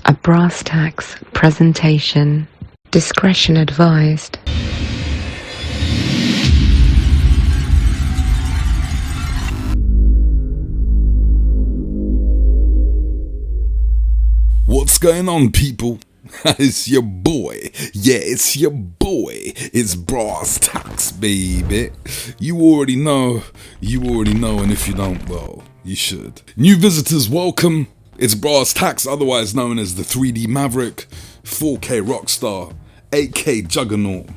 A brasstax presentation. Discretion advised. What's going on, people? It's your boy. Yeah, it's your boy. It's brasstax, baby. You already know, and if you don't, well, you should. New visitors, welcome. It's brasstax, otherwise known as the 3D Maverick, 4K Rockstar, 8K Juggernaut,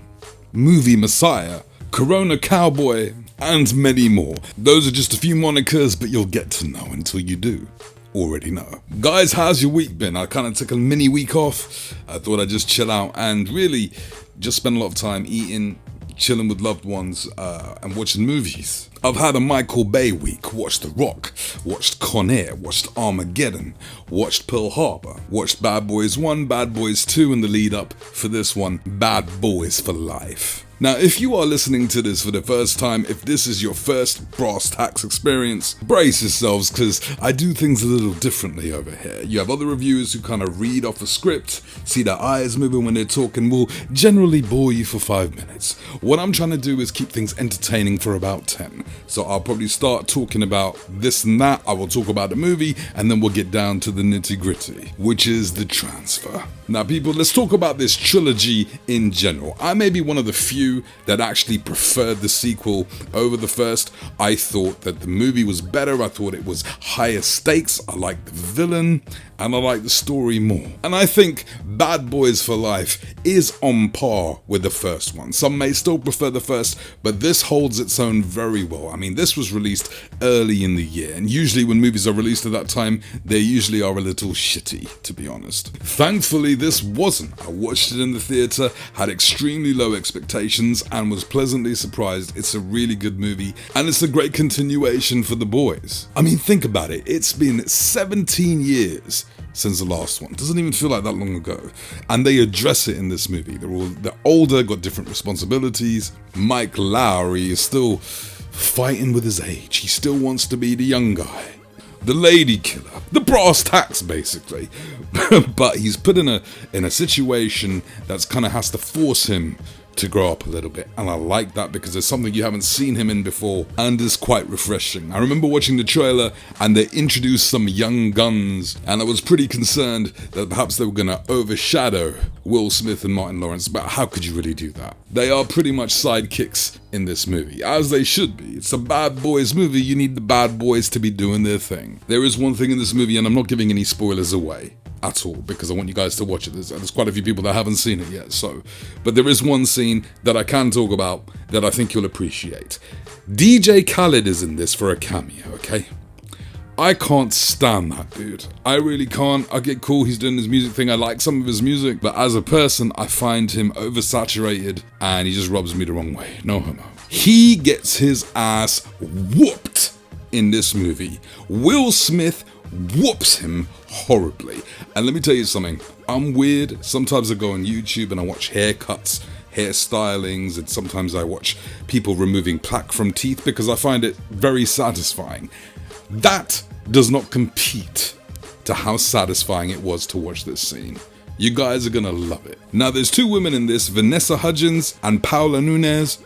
Movie Messiah, Corona Cowboy, and many more. Those are just a few monikers, but you'll get to know until you do already know. Guys, how's your week been? I kind of took a mini week off. I thought I'd just chill out and really just spend a lot of time eating, chilling with loved ones, and watching movies. I've had a Michael Bay week. Watched The Rock, watched Con Air, watched Armageddon, watched Pearl Harbor, watched Bad Boys 1, Bad Boys 2, and the lead up for this one, Bad Boys for Life. Now, if you are listening to this for the first time, if this is your first brasstax experience, brace yourselves, because I do things a little differently over here. You have other reviewers who kind of read off a script, see their eyes moving when they're talking, will generally bore you for 5 minutes. What I'm trying to do is keep things entertaining for about 10. So I'll probably start talking about this and that, I will talk about the movie, and then we'll get down to the nitty gritty, which is the transfer. Now people, let's talk about this trilogy in general. I may be one of the few that actually preferred the sequel over the first. I thought that the movie was better, I thought it was higher stakes, I liked the villain, and I liked the story more. And I think Bad Boys for Life is on par with the first one. Some may still prefer the first, but this holds its own very well. I mean, this was released early in the year, and usually when movies are released at that time, they usually are a little shitty, to be honest. Thankfully, this wasn't. I watched it in the theatre, had extremely low expectations, and was pleasantly surprised. It's a really good movie, and it's a great continuation for the boys. I mean, think about it. It's been 17 years since the last one. Doesn't even feel like that long ago. And they address it in this movie. They're older, got different responsibilities. Mike Lowry is still fighting with his age. He still wants to be the young guy. The lady killer. The brasstax, basically. But he's put in a situation that's kind of has to force him to grow up a little bit, and I like that because there's something you haven't seen him in before, and is quite refreshing. I remember watching the trailer and they introduced some young guns, and I was pretty concerned that perhaps they were going to overshadow Will Smith and Martin Lawrence, but how could you really do that? They are pretty much sidekicks in this movie, as they should be. It's a bad boys movie, you need the bad boys to be doing their thing. There is one thing in this movie, and I'm not giving any spoilers away at all, because I want you guys to watch it. There's quite a few people that haven't seen it yet, but there is one scene that I can talk about that I think you'll appreciate. DJ Khaled is in this for a cameo, okay? I can't stand that dude. I really can't. I get cool, he's doing his music thing, I like some of his music, but as a person, I find him oversaturated, and he just rubs me the wrong way. No homo. He gets his ass whooped in this movie. Will Smith whoops him horribly. And let me tell you something, I'm weird. Sometimes I go on YouTube and I watch haircuts, hairstylings, and sometimes I watch people removing plaque from teeth because I find it very satisfying. That does not compete to how satisfying it was to watch this scene. You guys are gonna love it. Now there's two women in this, Vanessa Hudgens and Paola Nunez.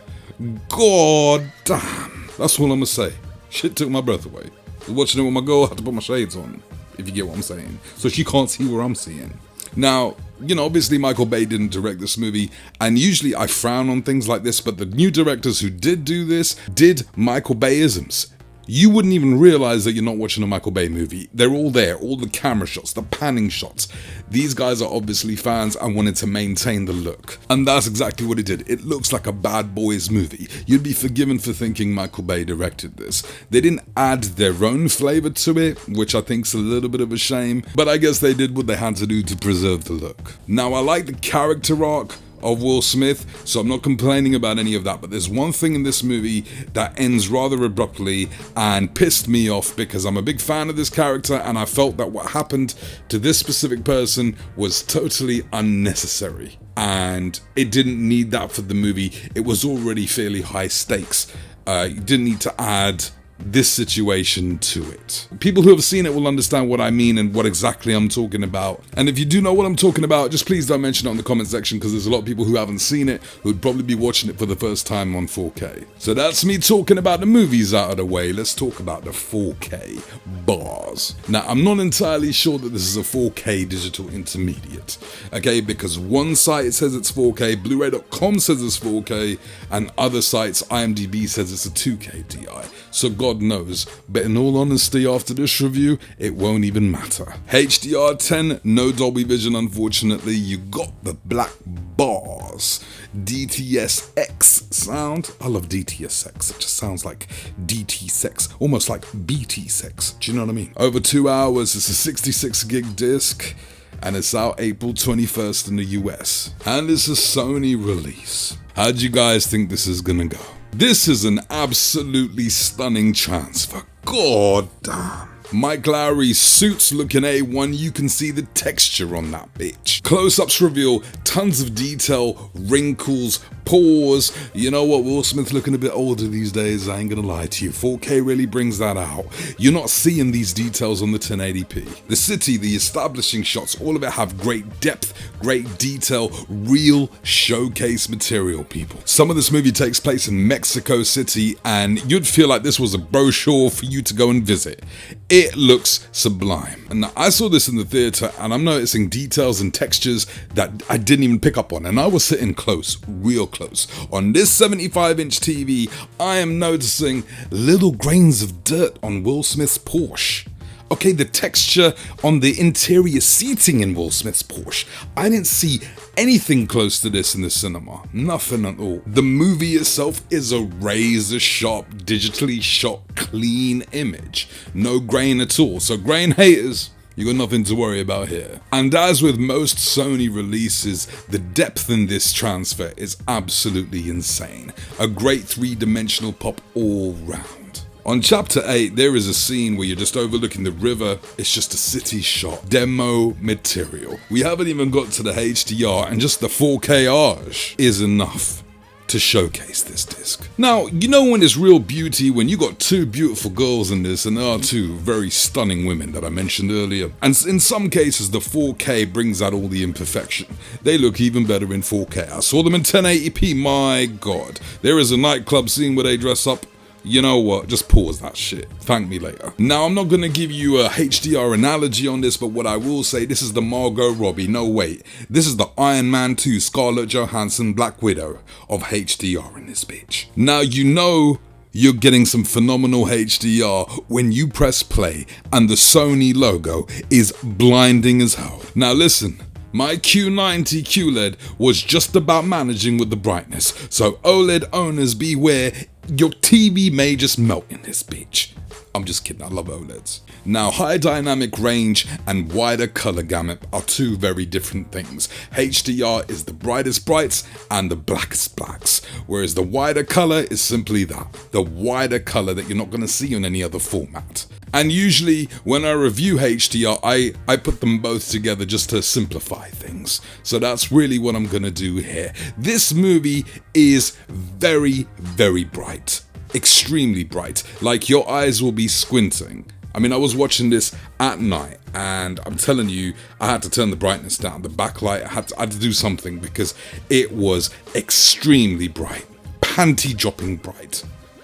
God damn, that's all I'm gonna say. Shit took my breath away. Watching it with my girl, I had to put my shades on, if you get what I'm saying, so she can't see what I'm seeing. Now, you know, obviously Michael Bay didn't direct this movie, and usually I frown on things like this, but the new directors who did do this did Michael Bay-isms. You wouldn't even realize that you're not watching a Michael Bay movie. They're all there, all the camera shots, the panning shots. These guys are obviously fans and wanted to maintain the look. And that's exactly what it did. It looks like a Bad Boys movie. You'd be forgiven for thinking Michael Bay directed this. They didn't add their own flavor to it, which I think's a little bit of a shame, but I guess they did what they had to do to preserve the look. Now, I like the character arc of Will Smith, so I'm not complaining about any of that, but there's one thing in this movie that ends rather abruptly and pissed me off because I'm a big fan of this character and I felt that what happened to this specific person was totally unnecessary, and it didn't need that for the movie. It was already fairly high stakes. You didn't need to add this situation to it. People who have seen it will understand what I mean and what exactly I'm talking about. And if you do know what I'm talking about, just please don't mention it on the comment section, because there's a lot of people who haven't seen it who would probably be watching it for the first time on 4K. So that's me talking about the movies out of the way. Let's talk about the 4K bars. Now, I'm not entirely sure that this is a 4K digital intermediate, okay, because one site says it's 4K, Bluray.com says it's 4K, and other sites, IMDb says it's a 2K DI. So God knows, but in all honesty, after this review, it won't even matter. HDR10, no Dolby Vision, unfortunately. You got the black bars. DTSX sound. I love DTSX. It just sounds like DT sex, almost like BT sex. Do you know what I mean? Over 2 hours. It's a 66 gig disc, and it's out April 21st in the US. And it's a Sony release. How do you guys think this is gonna go? This is an absolutely stunning transfer. God damn. Mike Lowry's suit's looking A1, you can see the texture on that bitch. Close-ups reveal tons of detail, wrinkles, pores. You know what, Will Smith looking a bit older these days, I ain't gonna lie to you. 4K really brings that out. You're not seeing these details on the 1080p. The city, the establishing shots, all of it have great depth, great detail, real showcase material, people. Some of this movie takes place in Mexico City, and you'd feel like this was a brochure for you to go and visit. It looks sublime. And I saw this in the theater, and I'm noticing details and textures that I didn't even pick up on, and I was sitting close, real close. On this 75-inch TV, I am noticing little grains of dirt on Will Smith's Porsche. Okay, the texture on the interior seating in Will Smith's Porsche. I didn't see anything close to this in the cinema. Nothing at all. The movie itself is a razor-sharp, digitally shot, clean image. No grain at all. So grain haters, you got nothing to worry about here. And as with most Sony releases, the depth in this transfer is absolutely insane. A great three-dimensional pop all round. On Chapter 8, there is a scene where you're just overlooking the river. It's just a city shot. Demo material. We haven't even got to the HDR, and just the 4K-age is enough to showcase this disc. Now, you know when there's real beauty, when you got two beautiful girls in this, and there are two very stunning women that I mentioned earlier. And in some cases, the 4K brings out all the imperfection. They look even better in 4K. I saw them in 1080p, my God. There is a nightclub scene where they dress up. You know what, just pause that shit. Thank me later. Now, I'm not going to give you a HDR analogy on this, but what I will say, this is the Margot Robbie, no wait, this is the Iron Man 2 Scarlett Johansson Black Widow of HDR in this bitch. Now, you know you're getting some phenomenal HDR when you press play and the Sony logo is blinding as hell. Now listen, my Q90 QLED was just about managing with the brightness, so OLED owners beware, your TV may just melt in this bitch. I'm just kidding, I love OLEDs. Now, high dynamic range and wider color gamut are two very different things. HDR is the brightest brights and the blackest blacks, whereas the wider color is simply that, the wider color that you're not going to see on any other format. And usually when I review HDR, I put them both together just to simplify things. So that's really what I'm going to do here. This movie is very, very bright. Extremely bright. Like your eyes will be squinting. I mean, I was watching this at night, and I'm telling you, I had to turn the brightness down, the backlight, I had to do something because it was extremely bright. Panty dropping bright.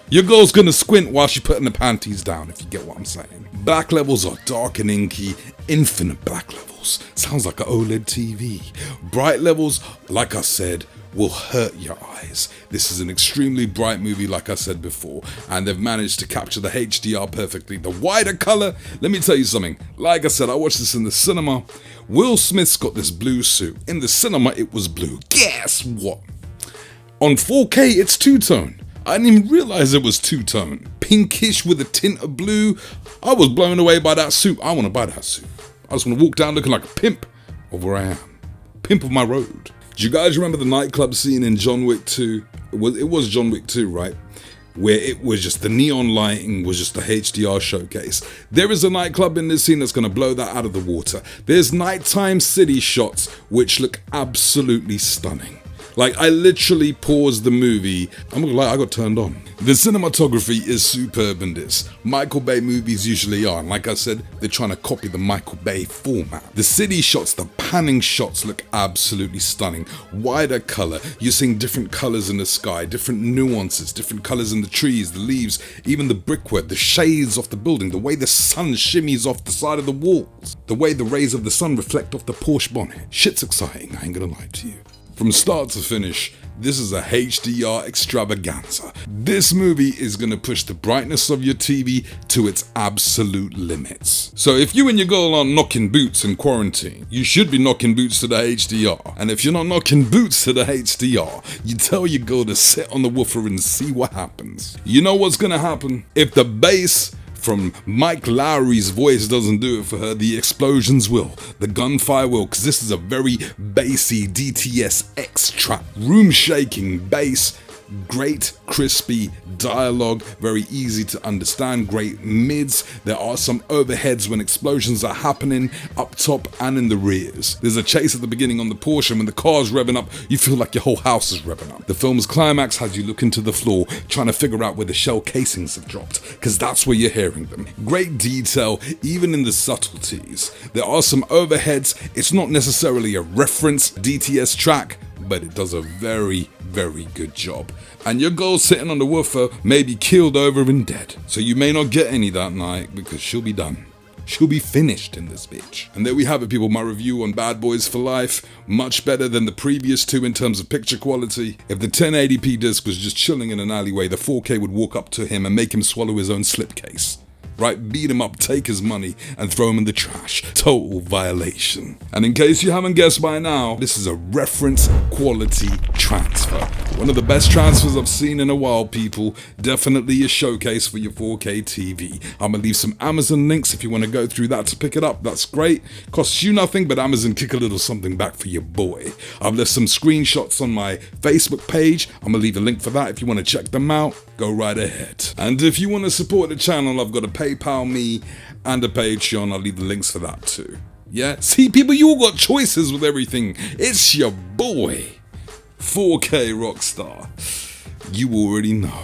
Your girl's gonna squint while she's putting the panties down, if you get what I'm saying. Black levels are dark and inky, infinite black levels. Sounds like an OLED TV. Bright levels, like I said, will hurt your eyes. This is an extremely bright movie, like I said before, and they've managed to capture the HDR perfectly. The wider color, let me tell you something. Like I said, I watched this in the cinema. Will Smith's got this blue suit. In the cinema, it was blue. Guess what? On 4K, it's two-tone. I didn't even realize it was two-tone. Pinkish with a tint of blue. I was blown away by that suit. I want to buy that suit. I just want to walk down looking like a pimp of where I am. Pimp of my road. Do you guys remember the nightclub scene in John Wick 2? It was John Wick 2, right? Where it was just the neon lighting was just the HDR showcase. There is a nightclub in this scene that's going to blow that out of the water. There's nighttime city shots which look absolutely stunning. Like, I literally paused the movie. I'm not gonna lie, I got turned on. The cinematography is superb in this. Michael Bay movies usually are, and like I said, they're trying to copy the Michael Bay format. The city shots, the panning shots look absolutely stunning. Wider color, you're seeing different colors in the sky, different nuances, different colors in the trees, the leaves, even the brickwork, the shades off the building, the way the sun shimmies off the side of the walls, the way the rays of the sun reflect off the Porsche bonnet. Shit's exciting, I ain't gonna lie to you. From start to finish, this is a HDR extravaganza. This movie is gonna push the brightness of your TV to its absolute limits. So if you and your girl aren't knocking boots in quarantine, you should be knocking boots to the HDR. And if you're not knocking boots to the HDR, you tell your girl to sit on the woofer and see what happens. You know what's gonna happen? If the bass from Mike Lowry's voice doesn't do it for her, the explosions will, the gunfire will, because this is a very bassy DTS-X track. Room shaking bass, great crispy dialogue, very easy to understand, great mids. There are some overheads when explosions are happening up top and in the rears. There's a chase at the beginning on the Porsche, and when the car's revving up, you feel like your whole house is revving up. The film's climax has you looking to the floor, trying to figure out where the shell casings have dropped, because that's where you're hearing them. Great detail, even in the subtleties. There are some overheads. It's not necessarily a reference DTS track, but it does a very, very good job. And your girl sitting on the woofer may be keeled over and dead. So you may not get any that night because she'll be done. She'll be finished in this bitch. And there we have it, people. My review on Bad Boys for Life. Much better than the previous two in terms of picture quality. If the 1080p disc was just chilling in an alleyway, the 4K would walk up to him and make him swallow his own slipcase. Right, beat him up, take his money, and throw him in the trash. Total violation. And in case you haven't guessed by now, this is a reference quality transfer. One of the best transfers I've seen in a while, people. Definitely a showcase for your 4K TV. I'm gonna leave some Amazon links if you want to go through that to pick it up. That's great. Costs you nothing, but Amazon kick a little something back for your boy. I've left some screenshots on my Facebook page. I'm gonna leave a link for that if you want to check them out. Go right ahead. And if you want to support the channel, I've got a PayPal me and a Patreon. I'll leave the links for that too. Yeah? See, people, you all got choices with everything. It's your boy, 4K Rockstar. You already know.